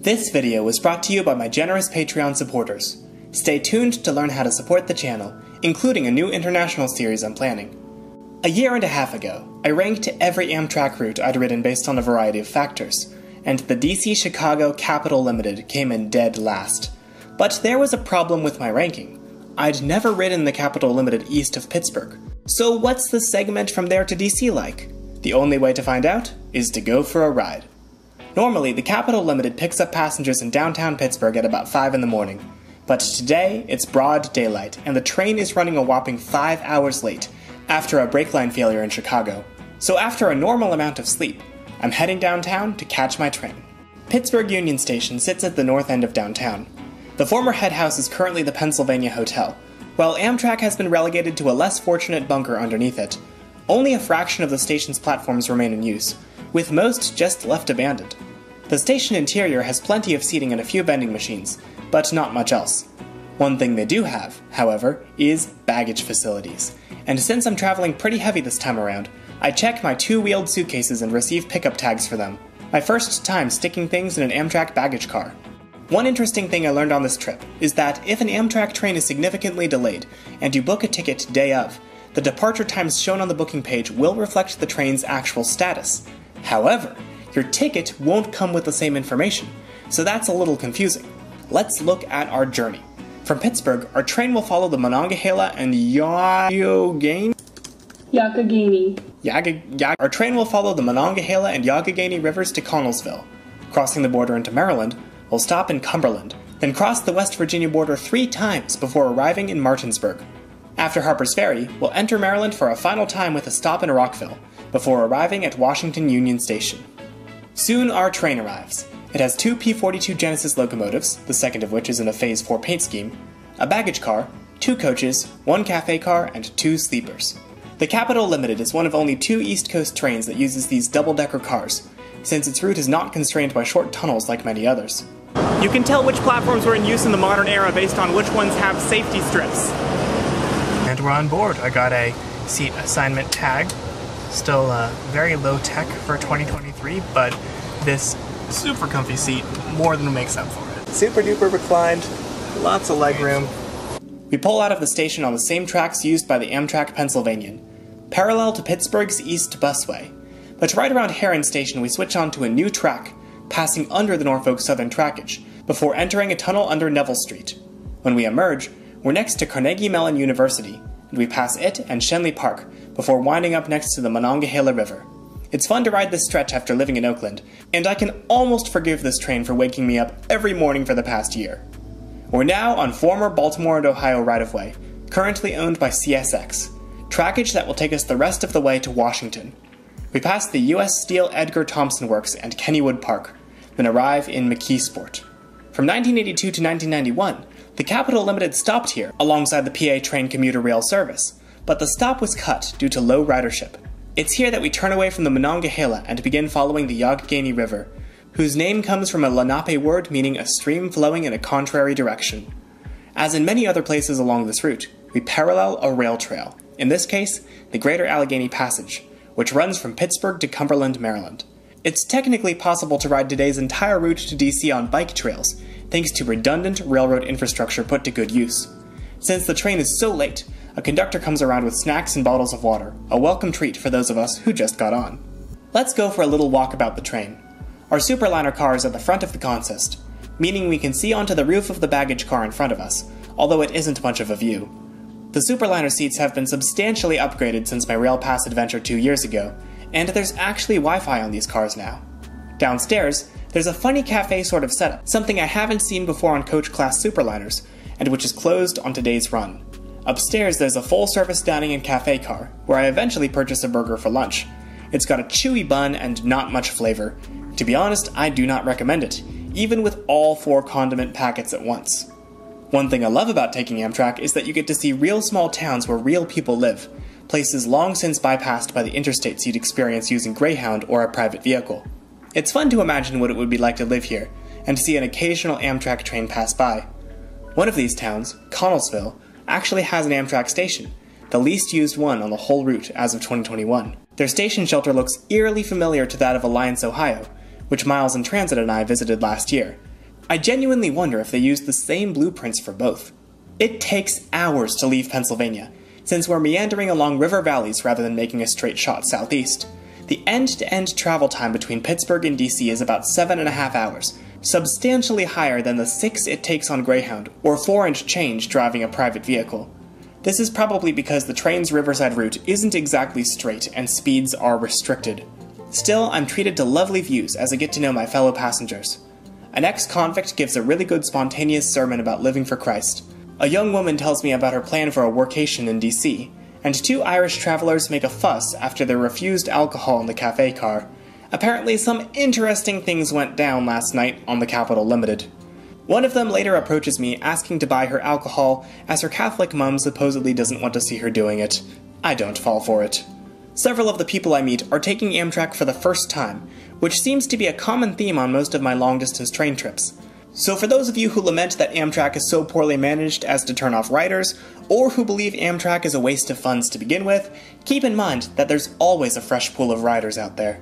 This video was brought to you by my generous Patreon supporters. Stay tuned to learn how to support the channel, including a new international series I'm planning. A year and a half ago, I ranked every Amtrak route I'd ridden based on a variety of factors, and the DC-Chicago Capital Limited came in dead last. But there was a problem with my ranking. I'd never ridden the Capital Limited east of Pittsburgh. So what's the segment from there to DC like? The only way to find out is to go for a ride. Normally, the Capital Limited picks up passengers in downtown Pittsburgh at about 5 in the morning. But today, it's broad daylight, and the train is running a whopping 5 hours late after a brake line failure in Chicago. So after a normal amount of sleep, I'm heading downtown to catch my train. Pittsburgh Union Station sits at the north end of downtown. The former head house is currently the Pennsylvania Hotel, while Amtrak has been relegated to a less fortunate bunker underneath it. Only a fraction of the station's platforms remain in use, with most just left abandoned. The station interior has plenty of seating and a few vending machines, but not much else. One thing they do have, however, is baggage facilities. And since I'm traveling pretty heavy this time around, I check my two-wheeled suitcases and receive pickup tags for them. My first time sticking things in an Amtrak baggage car. One interesting thing I learned on this trip is that if an Amtrak train is significantly delayed and you book a ticket day of, the departure times shown on the booking page will reflect the train's actual status. However, your ticket won't come with the same information, so that's a little confusing. Let's look at our journey. From Pittsburgh, our train will follow the Monongahela and Our train will follow the Monongahela and Youghiogheny rivers to Connellsville. Crossing the border into Maryland, we'll stop in Cumberland, then cross the West Virginia border 3 times before arriving in Martinsburg. After Harper's Ferry, we'll enter Maryland for a final time with a stop in Rockville, before arriving at Washington Union Station. Soon our train arrives. It has 2 P-42 Genesis locomotives, the second of which is in a Phase 4 paint scheme, a baggage car, 2 coaches, 1 cafe car, and 2 sleepers. The Capital Limited is one of only 2 East Coast trains that uses these double-decker cars, since its route is not constrained by short tunnels like many others. You can tell which platforms were in use in the modern era based on which ones have safety strips. And we're on board. I got a seat assignment tag. Still very low tech for 2023, but this super comfy seat more than makes up for it. Super duper reclined, lots of leg room. We pull out of the station on the same tracks used by the Amtrak Pennsylvanian, parallel to Pittsburgh's East Busway. But right around Heron Station we switch on to a new track, passing under the Norfolk Southern trackage, before entering a tunnel under Neville Street. When we emerge, we're next to Carnegie Mellon University, and we pass it and Shenley Park before winding up next to the Monongahela River. It's fun to ride this stretch after living in Oakland, and I can almost forgive this train for waking me up every morning for the past year. We're now on former Baltimore and Ohio right-of-way, currently owned by CSX, trackage that will take us the rest of the way to Washington. We pass the U.S. Steel Edgar Thomson Works and Kennywood Park, then arrive in McKeesport. From 1982 to 1991, the Capital Limited stopped here alongside the PA train commuter rail service, but the stop was cut due to low ridership. It's here that we turn away from the Monongahela and begin following the Youghiogheny River, whose name comes from a Lenape word meaning a stream flowing in a contrary direction. As in many other places along this route, we parallel a rail trail, in this case, the Greater Allegheny Passage, which runs from Pittsburgh to Cumberland, Maryland. It's technically possible to ride today's entire route to DC on bike trails, thanks to redundant railroad infrastructure put to good use. Since the train is so late, a conductor comes around with snacks and bottles of water, a welcome treat for those of us who just got on. Let's go for a little walk about the train. Our Superliner car is at the front of the consist, meaning we can see onto the roof of the baggage car in front of us, although it isn't much of a view. The Superliner seats have been substantially upgraded since my Rail Pass adventure 2 years ago, and there's actually Wi-Fi on these cars now. Downstairs, there's a funny cafe sort of setup, something I haven't seen before on coach-class Superliners, and which is closed on today's run. Upstairs, there's a full-service dining and cafe car, where I eventually purchased a burger for lunch. It's got a chewy bun and not much flavor. To be honest, I do not recommend it, even with all 4 condiment packets at once. One thing I love about taking Amtrak is that you get to see real small towns where real people live, places long since bypassed by the interstates you'd experience using Greyhound or a private vehicle. It's fun to imagine what it would be like to live here, and to see an occasional Amtrak train pass by. One of these towns, Connellsville, actually has an Amtrak station, the least used one on the whole route as of 2021. Their station shelter looks eerily familiar to that of Alliance, Ohio, which Miles in Transit and I visited last year, I genuinely wonder if they used the same blueprints for both. It takes hours to leave Pennsylvania, since we're meandering along river valleys rather than making a straight shot southeast. The end-to-end travel time between Pittsburgh and DC is about 7.5 hours, substantially higher than the 6 it takes on Greyhound, or 4 and change driving a private vehicle. This is probably because the train's riverside route isn't exactly straight and speeds are restricted. Still, I'm treated to lovely views as I get to know my fellow passengers. An ex-convict gives a really good spontaneous sermon about living for Christ. A young woman tells me about her plan for a workation in DC, and 2 Irish travelers make a fuss after they're refused alcohol in the cafe car. Apparently some interesting things went down last night on the Capital Limited. One of them later approaches me asking to buy her alcohol as her Catholic mum supposedly doesn't want to see her doing it. I don't fall for it. Several of the people I meet are taking Amtrak for the first time, which seems to be a common theme on most of my long-distance train trips. So for those of you who lament that Amtrak is so poorly managed as to turn off riders, or who believe Amtrak is a waste of funds to begin with, keep in mind that there's always a fresh pool of riders out there.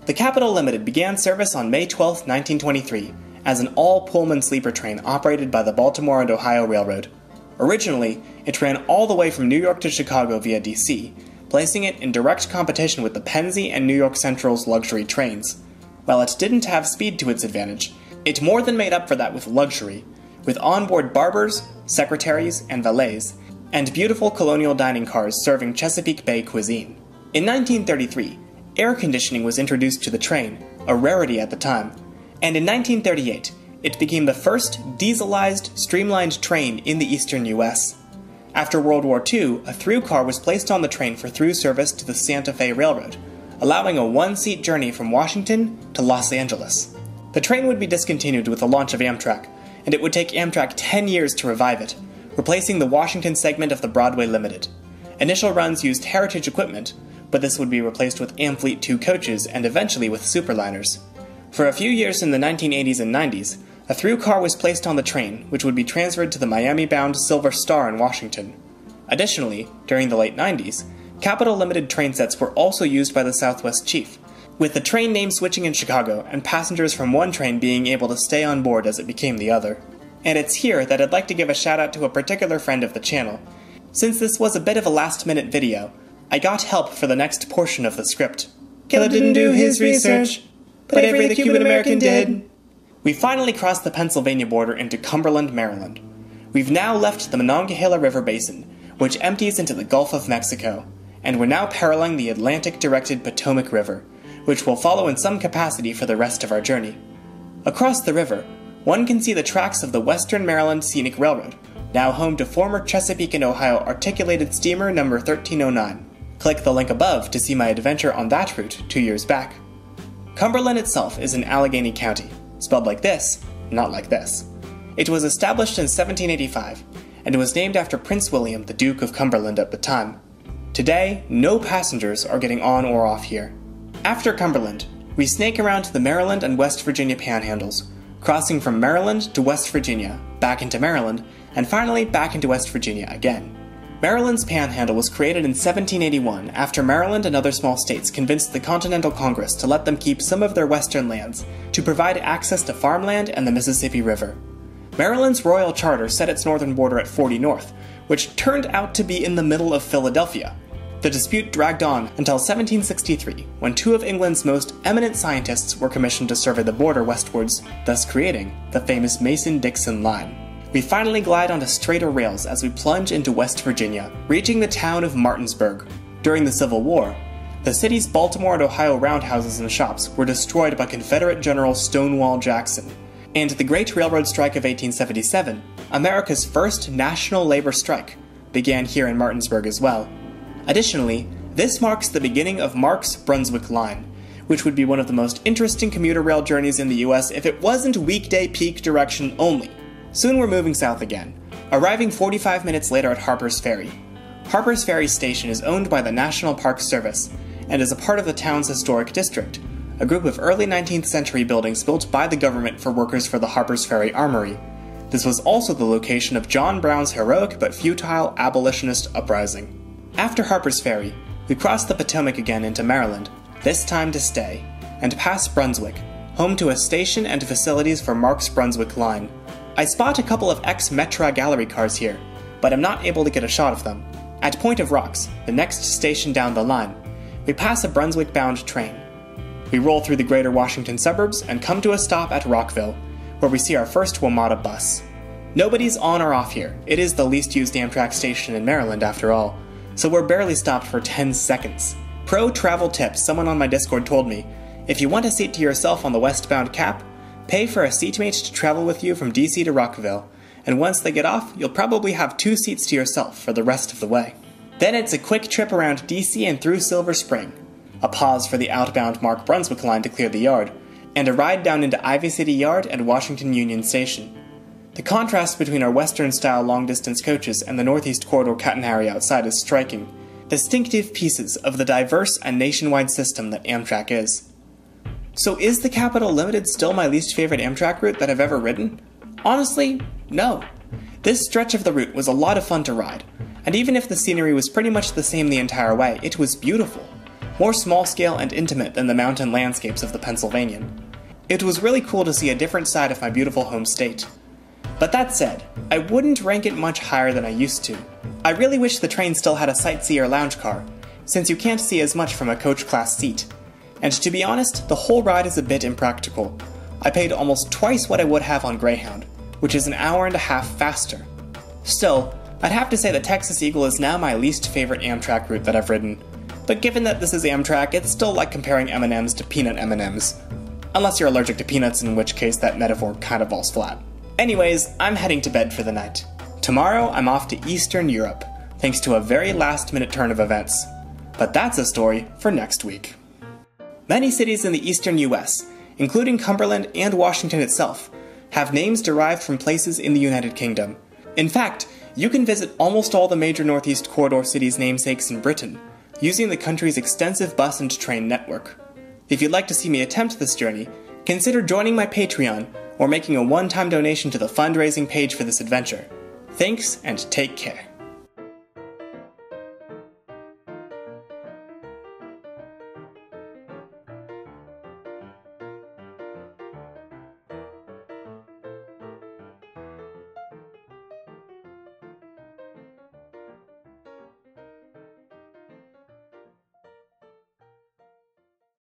The Capital Limited began service on May 12, 1923, as an all-Pullman sleeper train operated by the Baltimore and Ohio Railroad. Originally, it ran all the way from New York to Chicago via DC, placing it in direct competition with the Pennsy and New York Central's luxury trains. While it didn't have speed to its advantage, it more than made up for that with luxury, with onboard barbers, secretaries, and valets, and beautiful colonial dining cars serving Chesapeake Bay cuisine. In 1933, air conditioning was introduced to the train, a rarity at the time, and in 1938, it became the first dieselized, streamlined train in the eastern US. After World War II, a through car was placed on the train for through service to the Santa Fe Railroad, allowing a one-seat journey from Washington to Los Angeles. The train would be discontinued with the launch of Amtrak, and it would take Amtrak 10 years to revive it, replacing the Washington segment of the Broadway Limited. Initial runs used heritage equipment, but this would be replaced with Amfleet 2 coaches and eventually with superliners. For a few years in the 1980s and 90s, a through car was placed on the train, which would be transferred to the Miami-bound Silver Star in Washington. Additionally, during the late 90s, Capital Limited train sets were also used by the Southwest Chief, with the train name switching in Chicago and passengers from one train being able to stay on board as it became the other. And it's here that I'd like to give a shout out to a particular friend of the channel. Since this was a bit of a last-minute video, I got help for the next portion of the script. Caleb didn't do his research, but Avery the Cuban American did. We finally crossed the Pennsylvania border into Cumberland, Maryland. We've now left the Monongahela River Basin, which empties into the Gulf of Mexico, and we're now paralleling the Atlantic-directed Potomac River, which will follow in some capacity for the rest of our journey. Across the river, one can see the tracks of the Western Maryland Scenic Railroad, now home to former Chesapeake and Ohio articulated steamer number 1309. Click the link above to see my adventure on that route 2 years back. Cumberland itself is in Allegheny County, spelled like this, not like this. It was established in 1785, and was named after Prince William, the Duke of Cumberland at the time. Today, no passengers are getting on or off here. After Cumberland, we snake around to the Maryland and West Virginia panhandles, crossing from Maryland to West Virginia, back into Maryland, and finally back into West Virginia again. Maryland's panhandle was created in 1781 after Maryland and other small states convinced the Continental Congress to let them keep some of their western lands to provide access to farmland and the Mississippi River. Maryland's royal charter set its northern border at 40 North, which turned out to be in the middle of Philadelphia. The dispute dragged on until 1763, when 2 of England's most eminent scientists were commissioned to survey the border westwards, thus creating the famous Mason-Dixon line. We finally glide onto straighter rails as we plunge into West Virginia, reaching the town of Martinsburg. During the Civil War, the city's Baltimore and Ohio roundhouses and shops were destroyed by Confederate General Stonewall Jackson. And the Great Railroad Strike of 1877, America's first national labor strike, began here in Martinsburg as well. Additionally, this marks the beginning of Mark's Brunswick Line, which would be one of the most interesting commuter rail journeys in the US if it wasn't weekday peak direction only. Soon we're moving south again, arriving 45 minutes later at Harper's Ferry. Harper's Ferry Station is owned by the National Park Service and is a part of the town's historic district, a group of early 19th century buildings built by the government for workers for the Harper's Ferry Armory. This was also the location of John Brown's heroic but futile abolitionist uprising. After Harper's Ferry, we cross the Potomac again into Maryland, this time to stay, and pass Brunswick, home to a station and facilities for Mark's Brunswick line. I spot a couple of ex-Metra gallery cars here, but I'm not able to get a shot of them. At Point of Rocks, the next station down the line, we pass a Brunswick-bound train. We roll through the greater Washington suburbs and come to a stop at Rockville, where we see our first WMATA bus. Nobody's on or off here. It is the least used Amtrak station in Maryland after all, so we're barely stopped for 10 seconds. Pro travel tip, someone on my Discord told me, if you want a seat to yourself on the westbound cap, pay for a seatmate to travel with you from DC to Rockville, and once they get off, you'll probably have 2 seats to yourself for the rest of the way. Then it's a quick trip around DC and through Silver Spring, a pause for the outbound Mark Brunswick line to clear the yard, and a ride down into Ivy City Yard and Washington Union Station. The contrast between our Western-style long-distance coaches and the Northeast Corridor catenary outside is striking, distinctive pieces of the diverse and nationwide system that Amtrak is. So is the Capital Limited still my least favorite Amtrak route that I've ever ridden? Honestly, no. This stretch of the route was a lot of fun to ride, and even if the scenery was pretty much the same the entire way, it was beautiful. More small-scale and intimate than the mountain landscapes of the Pennsylvanian. It was really cool to see a different side of my beautiful home state. But that said, I wouldn't rank it much higher than I used to. I really wish the train still had a sightseer lounge car, since you can't see as much from a coach class seat. And to be honest, the whole ride is a bit impractical. I paid almost twice what I would have on Greyhound, which is an hour and a half faster. Still, I'd have to say that Texas Eagle is now my least favorite Amtrak route that I've ridden. But given that this is Amtrak, it's still like comparing M&Ms to peanut M&Ms. Unless you're allergic to peanuts, in which case that metaphor kind of falls flat. Anyways, I'm heading to bed for the night. Tomorrow, I'm off to Eastern Europe, thanks to a very last-minute turn of events. But that's a story for next week. Many cities in the eastern US, including Cumberland and Washington itself, have names derived from places in the United Kingdom. In fact, you can visit almost all the major Northeast Corridor cities' namesakes in Britain, using the country's extensive bus and train network. If you'd like to see me attempt this journey, consider joining my Patreon or making a one-time donation to the fundraising page for this adventure. Thanks, and take care.